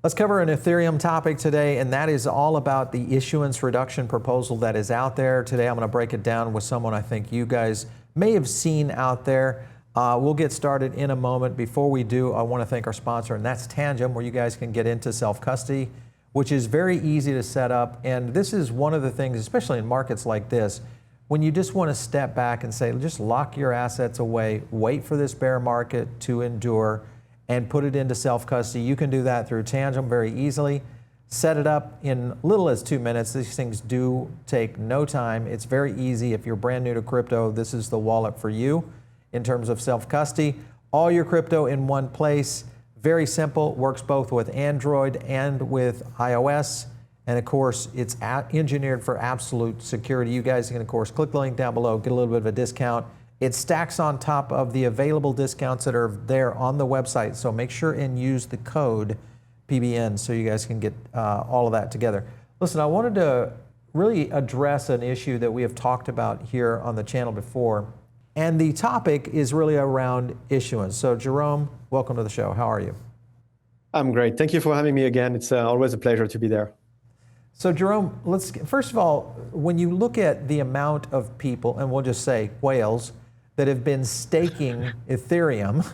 Let's cover an Ethereum topic today, and that is all about the issuance reduction proposal that is out there. Today I'm going to break it down with someone I think you guys may have seen out there. We'll get started in a moment. Before we do, I want to thank our sponsor, and that's Tangem, where you guys can get into self-custody, which is very easy to set up. And this is one of the things, especially in markets like this, when you just want to step back and say, just lock your assets away, wait for this bear market to endure, and put it into self-custody. You can do that through Tangem very easily. Set it up in little as 2 minutes. These things do take no time. It's very easy. If you're brand new to crypto, this is the wallet for you in terms of self-custody. All your crypto in one place. Very simple. Works both with Android and with iOS. And of course, it's engineered for absolute security. You guys can, of course, click the link down below, get a little bit of a discount. It stacks on top of the available discounts that are there on the website. So make sure and use the code PBN so you guys can get all of that together. Listen, I wanted to really address an issue that we have talked about here on the channel before. And the topic is really around issuance. So Jerome, welcome to the show. How are you? I'm great. Thank you for having me again. It's always a pleasure to be there. So Jerome, first of all, when you look at the amount of people, and we'll just say whales, that have been staking Ethereum,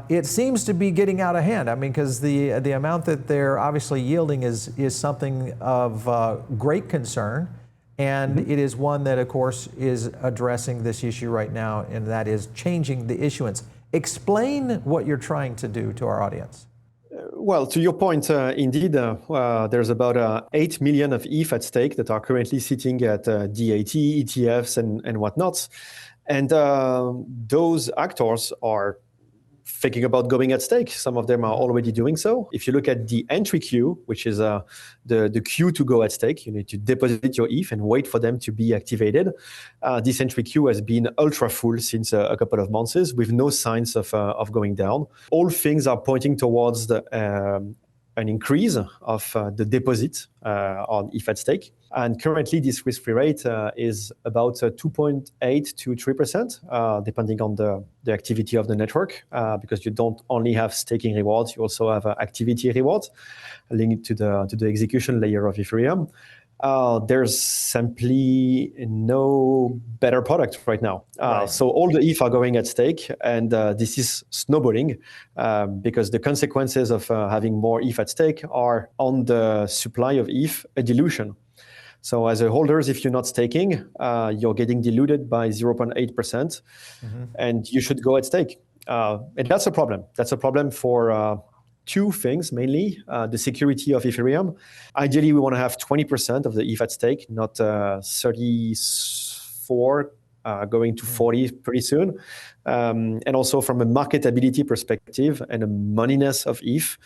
it seems to be getting out of hand. I mean, because the amount that they're obviously yielding is something of great concern, and it is one that, of course, is addressing this issue right now, and that is changing the issuance. Explain what you're trying to do to our audience. Well, to your point, indeed, there's about 8 million of ETH at stake that are currently sitting at DAT, ETFs, and whatnot. And those actors are thinking about going at stake. Some of them are already doing so. If you look at the entry queue, which is the queue to go at stake, you need to deposit your ETH and wait for them to be activated. This entry queue has been ultra full since a couple of months with no signs of going down. All things are pointing towards an increase of the deposit on ETH at stake. And currently, this risk-free rate is about 2.8 to 3%, depending on the activity of the network, because you don't only have staking rewards, you also have activity rewards linked to the execution layer of Ethereum. There's simply no better product right now. Right. So all the ETH are going at stake, and this is snowballing because the consequences of having more ETH at stake are on the supply of ETH, a dilution. So as a holders, if you're not staking, you're getting diluted by 0.8%, and you should go at stake. And that's a problem. That's a problem for two things, mainly. The security of Ethereum. Ideally, we want to have 20% of the ETH at stake, not 34, going to 40 pretty soon. And also from a marketability perspective and a moneyness of ETH,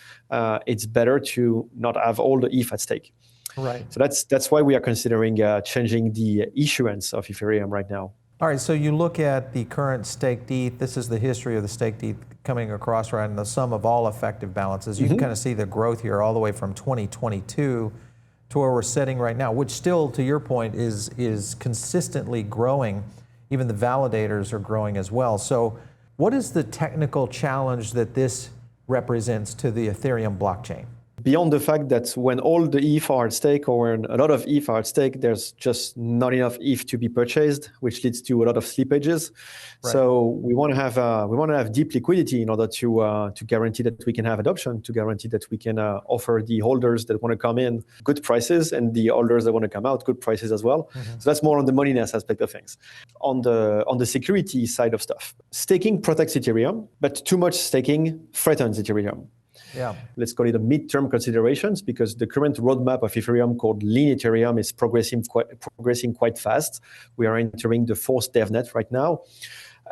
it's better to not have all the ETH at stake. Right. So that's why we are considering changing the issuance of Ethereum right now. All right, so you look at the current staked ETH. This is the history of the staked ETH coming across, right, and the sum of all effective balances. You can kind of see the growth here all the way from 2022 to where we're sitting right now, which still, to your point, is consistently growing. Even the validators are growing as well. So what is the technical challenge that this represents to the Ethereum blockchain? Beyond the fact that when all the ETH are at stake, or when a lot of ETH are at stake, there's just not enough ETH to be purchased, which leads to a lot of slippages. Right. So we want to have deep liquidity in order to guarantee that we can have adoption, to guarantee that we can offer the holders that want to come in good prices, and the holders that want to come out good prices as well. So that's more on the moneyness aspect of things. On the security side of stuff, staking protects Ethereum, but too much staking threatens Ethereum. Yeah. Let's call it a midterm considerations, because the current roadmap of Ethereum called Lean Ethereum is progressing quite fast. We are entering the fourth DevNet right now.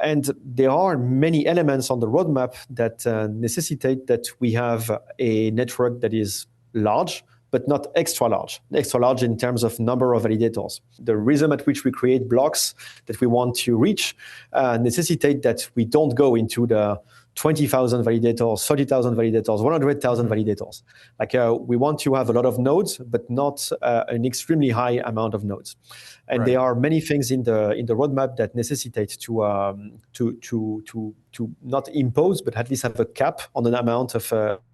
And there are many elements on the roadmap that necessitate that we have a network that is large, but not extra large in terms of number of validators. The rhythm at which we create blocks that we want to reach necessitate that we don't go into the 20,000 validators, 30,000 validators, 100,000 validators. Like we want to have a lot of nodes, but not an extremely high amount of nodes. And there are many things in the roadmap that necessitate to not impose, but at least have a cap on the amount of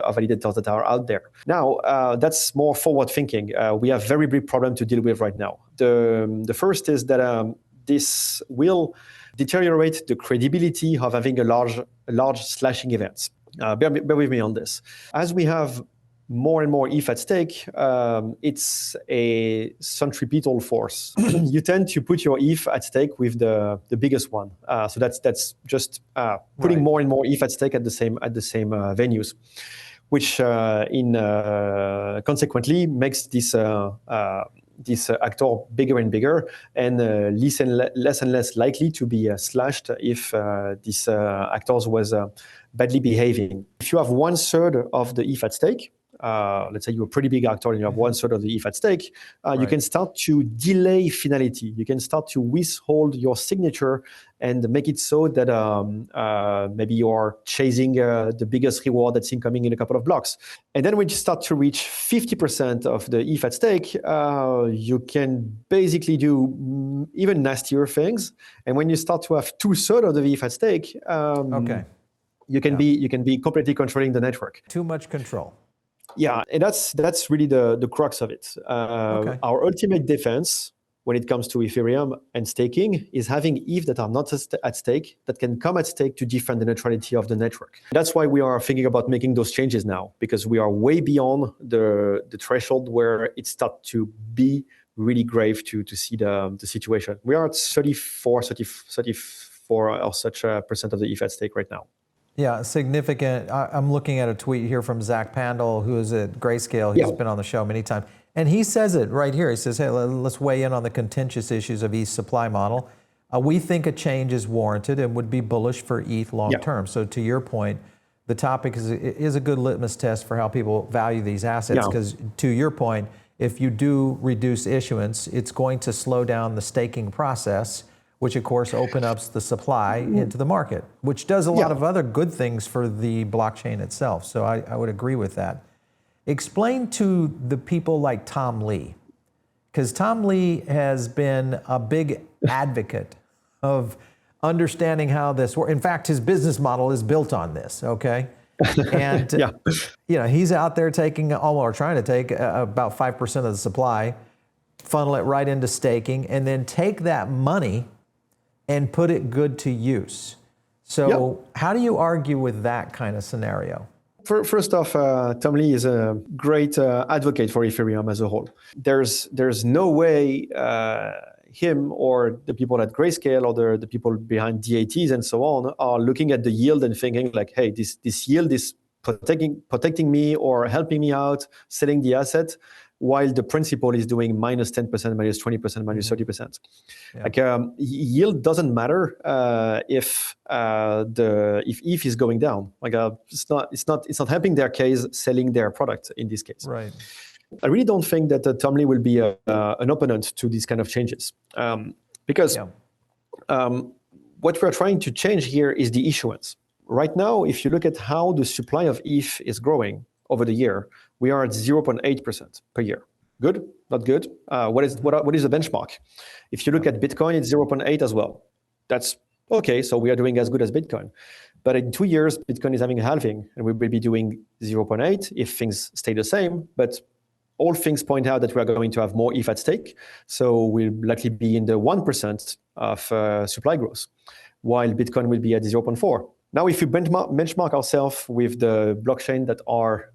validators that are out there. Now, that's more forward thinking. We have very big problem to deal with right now. The first is that this will deteriorate the credibility of having a large slashing events. Bear with me on this. As we have more and more ETH at stake, it's a centripetal force. You tend to put your ETH at stake with the biggest one. So that's just putting more and more ETH at stake at the same venues, which consequently makes this actor bigger and bigger, and less and less likely to be slashed if this actors was badly behaving. If you have 1/3 of the ETH at stake, let's say you're a pretty big actor and you have 1/3 of the ETH at stake, you can start to delay finality. You can start to withhold your signature and make it so that maybe you are chasing the biggest reward that's incoming in a couple of blocks. And then when you start to reach 50% of the ETH at stake, you can basically do even nastier things. And when you start to have 2/3 of the ETH at stake, you can be completely controlling the network. Too much control. Yeah, and that's really the crux of it. Our ultimate defense when it comes to Ethereum and staking is having ETH that are not at stake, that can come at stake to defend the neutrality of the network. That's why we are thinking about making those changes now, because we are way beyond the threshold where it starts to be really grave to see the situation. We are at 34 or such percent of the ETH at stake right now. Yeah, significant. I'm looking at a tweet here from Zach Pandal, who is at Grayscale. He's been on the show many times. And he says it right here. He says, hey, let's weigh in on the contentious issues of ETH's supply model. We think a change is warranted and would be bullish for ETH long term. So to your point, the topic is a good litmus test for how people value these assets. Because to your point, if you do reduce issuance, it's going to slow down the staking process, which of course opens up the supply into the market, which does a lot of other good things for the blockchain itself. So I would agree with that. Explain to the people like Tom Lee, because Tom Lee has been a big advocate of understanding how this works. In fact, his business model is built on this, okay? And you know, he's out there taking, or trying to take about 5% of the supply, funnel it right into staking, and then take that money and put it good to use. So how do you argue with that kind of scenario? First off, Tom Lee is a great advocate for Ethereum as a whole. There's no way him or the people at Grayscale or the people behind DATs and so on are looking at the yield and thinking like, hey, this yield is protecting me or helping me out, selling the asset, while the principal is doing minus 10%, minus 20%, minus 30%. Like yield doesn't matter if ETH is going down. Like it's not helping their case selling their product in this case. Right. I really don't think that Tom Lee will be an opponent to these kind of changes, because what we're trying to change here is the issuance. Right now, if you look at how the supply of ETH is growing over the year, we are at 0.8% per year. Good? Not good? What is the benchmark? If you look at Bitcoin, it's 0.8 as well. That's okay, so we are doing as good as Bitcoin. But in 2 years, Bitcoin is having a halving, and we will be doing 0.8 if things stay the same. But all things point out that we are going to have more ETH at stake, so we'll likely be in the 1% of supply growth, while Bitcoin will be at 0.4. Now, if you benchmark ourselves with the blockchain that are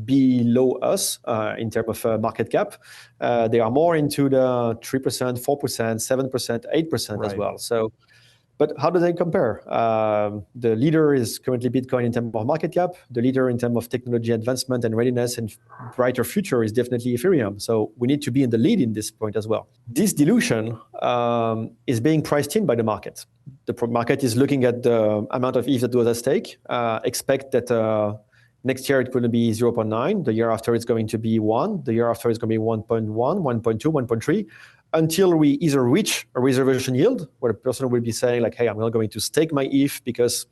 below us in terms of market cap, they are more into the 3%, 4%, 7%, 8% as well. So, but how do they compare? The leader is currently Bitcoin in terms of market cap. The leader in terms of technology advancement and readiness and brighter future is definitely Ethereum. So we need to be in the lead in this point as well. This dilution is being priced in by the market. The market is looking at the amount of ETH that was at stake. Expect that next year it will be 0.9. The year after it's going to be 1. The year after it's going to be 1.1, 1.2, 1.3, until we either reach a reservation yield, where the person will be saying like, hey, I'm not going to stake my ETH because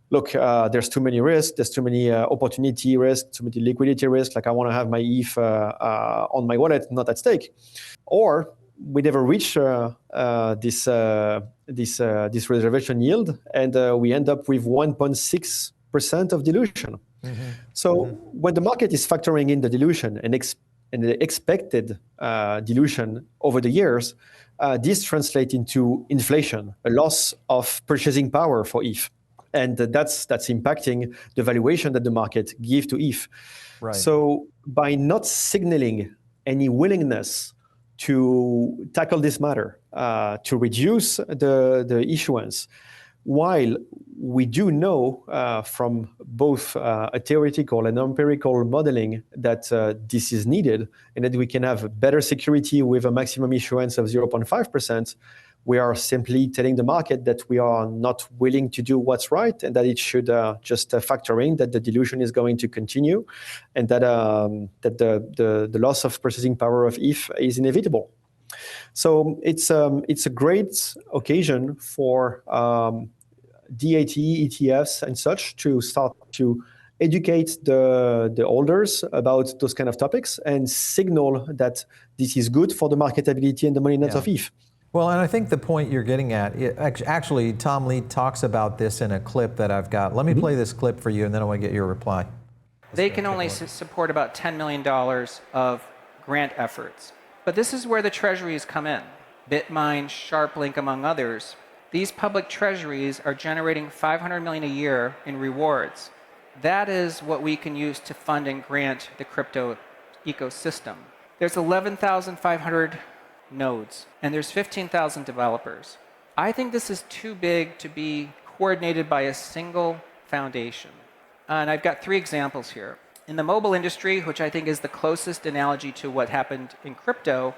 look, there's too many risks, there's too many opportunity risks, too many liquidity risks. Like I want to have my ETH on my wallet, not at stake. Or we never reach this reservation yield, and we end up with 1.6% of dilution. So when the market is factoring in the dilution and the expected dilution over the years, this translates into inflation, a loss of purchasing power for ETH. And that's impacting the valuation that the market gives to ETH. Right. So by not signaling any willingness to tackle this matter, to reduce the issuance, while we do know from both a theoretical and empirical modeling that this is needed and that we can have better security with a maximum issuance of 0.5%, we are simply telling the market that we are not willing to do what's right and that it should just factor in that the dilution is going to continue and that the loss of purchasing power of ETH is inevitable. So it's a great occasion for DAT, ETFs, and such to start to educate the holders about those kind of topics and signal that this is good for the marketability and the moneyness of ETH. Well, and I think the point you're getting at, actually, Tom Lee talks about this in a clip that I've got. Let me play this clip for you, and then I want to get your reply. They can only support about $10 million of grant efforts. But this is where the treasuries come in. Bitmine, SharpLink, among others. These public treasuries are generating $500 million a year in rewards. That is what we can use to fund and grant the crypto ecosystem. There's 11,500 nodes, and there's 15,000 developers. I think this is too big to be coordinated by a single foundation. And I've got 3 examples here. In the mobile industry, which I think is the closest analogy to what happened in crypto,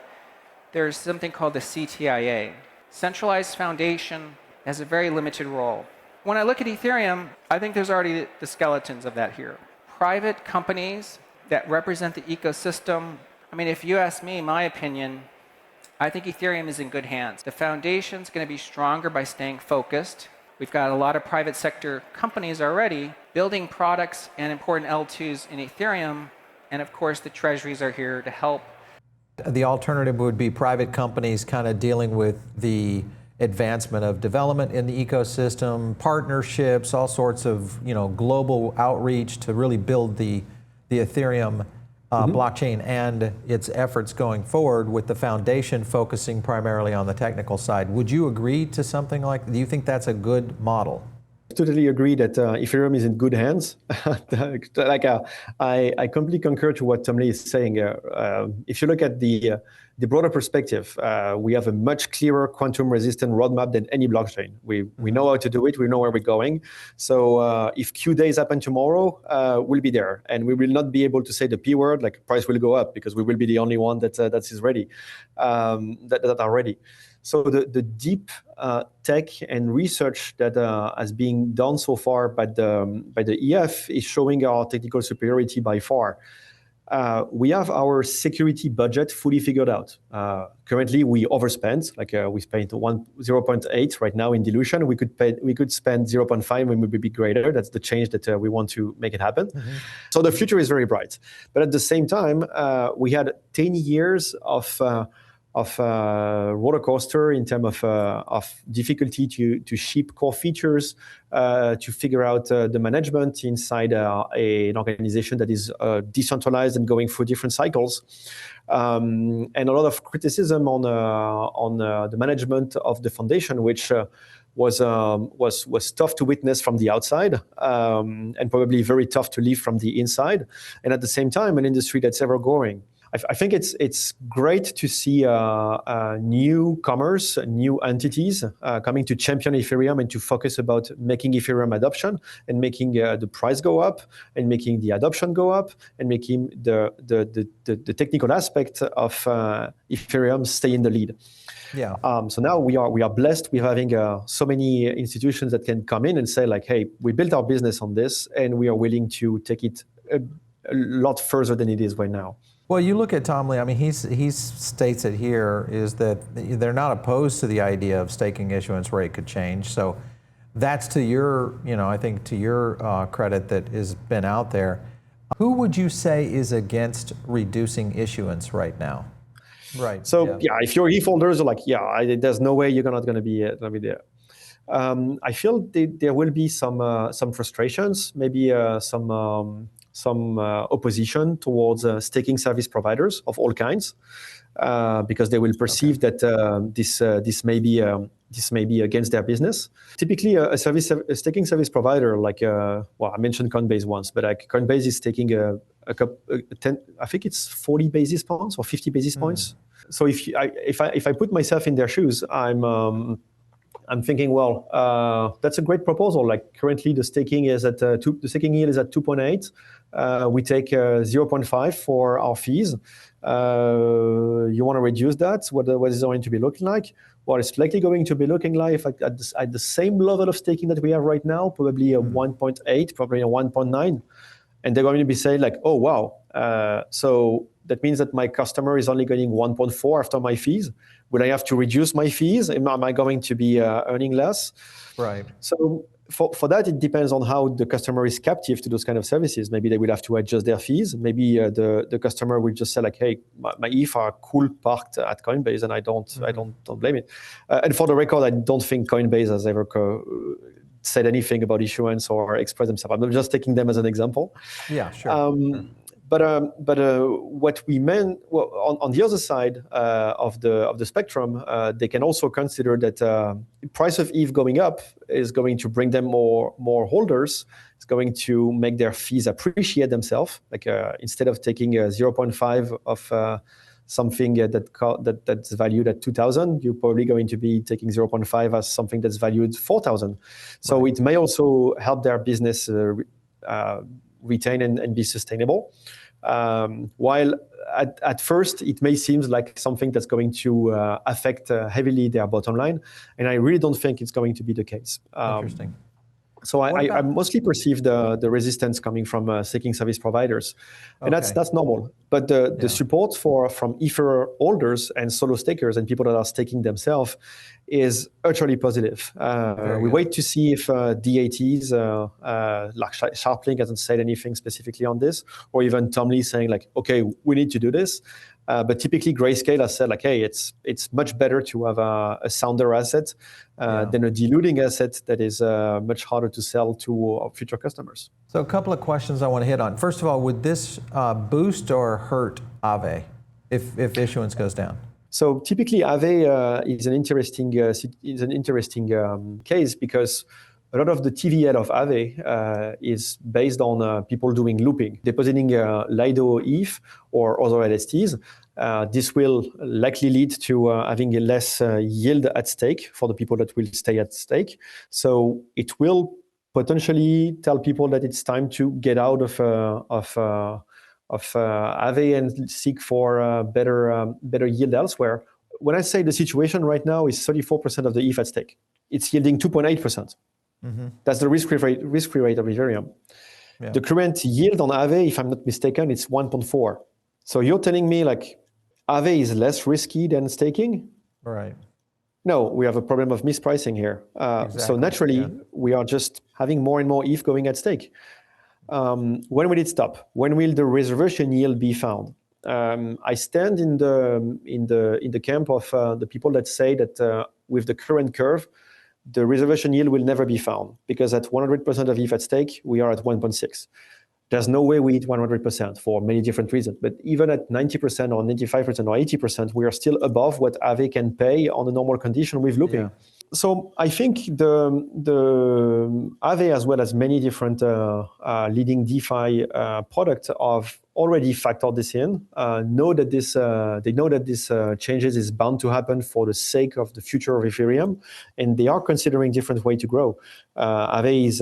there's something called the CTIA. Centralized foundation has a very limited role. When I look at Ethereum, I think there's already the skeletons of that here. Private companies that represent the ecosystem. I mean, if you ask me, my opinion, I think Ethereum is in good hands. The foundation's going to be stronger by staying focused. We've got a lot of private sector companies already building products and important L2s in Ethereum. And of course, the treasuries are here to help. The alternative would be private companies kind of dealing with the advancement of development in the ecosystem, partnerships, all sorts of global outreach to really build the Ethereum blockchain and its efforts going forward, with the foundation focusing primarily on the technical side. Would you agree to something like that? Do you think that's a good model? I totally agree that Ethereum is in good hands. I completely concur to what Tom Lee is saying. If you look at the broader perspective, we have a much clearer quantum-resistant roadmap than any blockchain. We know how to do it. We know where we're going. So if Q days happen tomorrow, we'll be there, and we will not be able to say the P word, like price will go up, because we will be the only one that is ready, that are ready. So the deep tech and research that has been done so far by the EF is showing our technical superiority by far. We have our security budget fully figured out. Currently, we overspent. We spent 0.8 right now in dilution. We could spend 0.5 when we would be greater. That's the change that we want to make it happen. So the future is very bright. But at the same time, we had 10 years of roller coaster in terms of difficulty to ship core features, to figure out the management inside an organization that is decentralized and going through different cycles, and a lot of criticism on the management of the foundation, which was tough to witness from the outside, and probably very tough to live from the inside. And at the same time, an industry that's ever growing. I think it's great to see newcomers, new entities coming to champion Ethereum and to focus about making Ethereum adoption and making the price go up and making the adoption go up and making the technical aspect of Ethereum stay in the lead. Yeah. So now we are blessed with having so many institutions that can come in and say like, hey, we built our business on this and we are willing to take it a lot further than it is right now. Well, you look at Tom Lee, I mean, he states it here, is that they're not opposed to the idea of staking issuance rate could change. So That's to your, I think to your credit that has been out there. Who would you say is against reducing issuance right now? Right. So if your ETH holders are like, there's no way you're not going to be there. I feel there will be some frustrations, maybe some opposition towards staking service providers of all kinds, because they will perceive that this may be against their business. Typically, a staking service provider like I mentioned Coinbase once, but like Coinbase is taking I think it's 40 basis points or 50 basis points. So if I put myself in their shoes, I'm thinking, that's a great proposal. Like currently, the staking is at the staking yield is at 2.8. We take 0.5 for our fees. You want to reduce that? What is it going to be looking like? Well, it's likely going to be looking like at the same level of staking that we have right now, probably a 1.8, probably a 1.9. And they're going to be saying like, oh, wow. So that means that my customer is only getting 1.4 after my fees. Will I have to reduce my fees? Am I going to be earning less? Right. So for that, it depends on how the customer is captive to those kind of services. Maybe they will have to adjust their fees. Maybe the customer will just say like, hey, my ETH are cool parked at Coinbase, and I don't blame it. And for the record, I don't think Coinbase has ever said anything about issuance or express themselves. I'm just taking them as an example. Yeah, sure. But what we meant on the other side of the spectrum, they can also consider that price of ETH going up is going to bring them more holders. It's going to make their fees appreciate themselves. Like instead of taking 0.5 of something that's valued at 2,000, you're probably going to be taking 0.5 as something that's valued 4,000. So it may also help their business retain and be sustainable. While at first it may seem like something that's going to affect heavily their bottom line, and I really don't think it's going to be the case. Interesting. So I mostly perceive the resistance coming from staking service providers, and that's normal. But the support from Ether holders and solo stakers and people that are staking themselves is utterly positive. We wait to see if DATs, like Sharplink hasn't said anything specifically on this, or even Tom Lee saying like, okay, we need to do this. But typically Grayscale has said like, hey, it's much better to have a sounder asset than a diluting asset that is much harder to sell to our future customers. So a couple of questions I want to hit on. First of all, would this boost or hurt Aave if issuance goes down? So typically Aave is an interesting case because a lot of the TVL of Aave is based on people doing looping, depositing Lido ETH or other LSTs. This will likely lead to having a less yield at stake for the people that will stay at stake. So it will potentially tell people that it's time to get out of Aave and seek for better yield elsewhere. When I say the situation right now is 34% of the ETH at stake, it's yielding 2.8%. That's the risk-free rate of Ethereum. Yeah. The current yield on Aave, if I'm not mistaken, it's 1.4. So you're telling me like Aave is less risky than staking? Right. No, we have a problem of mispricing here. Exactly. So naturally, we are just having more and more ETH going at stake. When will it stop? When will the reservation yield be found? I stand in the camp of the people that say that with the current curve, the reservation yield will never be found because at 100% of ETH at stake, we are at 1.6. There's no way we hit 100% for many different reasons. But even at 90% or 95% or 80%, we are still above what Aave can pay on a normal condition with looping. Yeah. So I think the Aave, as well as many different leading DeFi products, have already factored this in. They know that this changes is bound to happen for the sake of the future of Ethereum, and they are considering different ways to grow. Aave is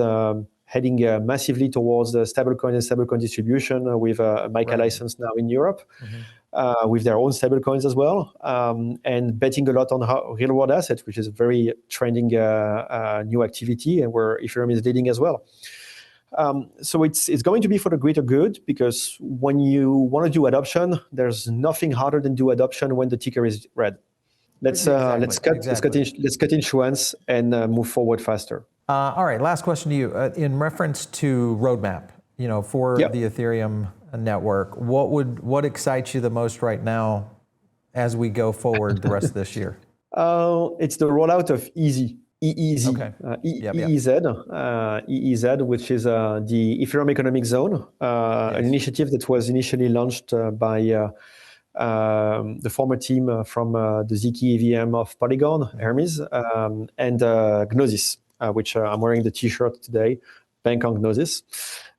heading massively towards the stablecoin and stablecoin distribution with a MiCA license now in Europe. With their own stablecoins as well, and betting a lot on real-world assets, which is a very trending new activity, and where Ethereum is leading as well. So it's going to be for the greater good, because when you want to do adoption, there's nothing harder than do adoption when the ticker is red. Let's cut issuance and move forward faster. All right, last question to you. In reference to roadmap, for the Ethereum network, what excites you the most right now as we go forward the rest of this year? It's the rollout of EEZ. EEZ, Okay. EEZ, which is the Ethereum Economic Zone, an initiative that was initially launched by the former team from the Ziki EVM of Polygon, Hermes, and Gnosis, which I'm wearing the T-shirt today, Bank on Gnosis.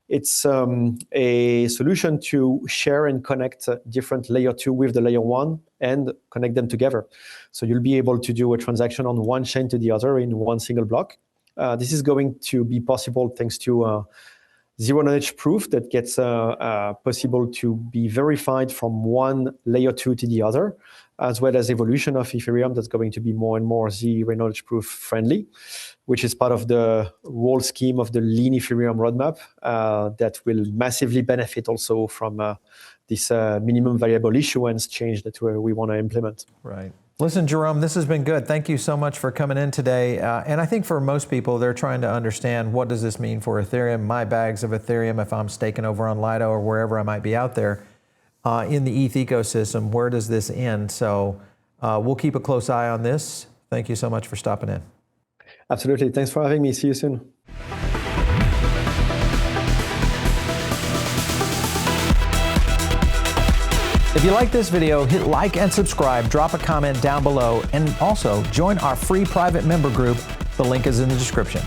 It's a solution to share and connect different layer 2 with the layer 1 and connect them together. So you'll be able to do a transaction on one chain to the other in one single block. This is going to be possible thanks to zero-knowledge proof that gets possible to be verified from one layer 2 to the other, as well as evolution of Ethereum that's going to be more and more zero-knowledge proof friendly, which is part of the whole scheme of the lean Ethereum roadmap that will massively benefit also from this minimum variable issuance change that we want to implement. Right. Listen, Jerome, this has been good. Thank you so much for coming in today. And I think for most people, they're trying to understand, what does this mean for Ethereum, my bags of Ethereum, if I'm staking over on Lido or wherever I might be out there in the ETH ecosystem, where does this end? So we'll keep a close eye on this. Thank you so much for stopping in. Absolutely. Thanks for having me. See you soon. If you like this video, hit like and subscribe, drop a comment down below, and also join our free private member group. The link is in the description.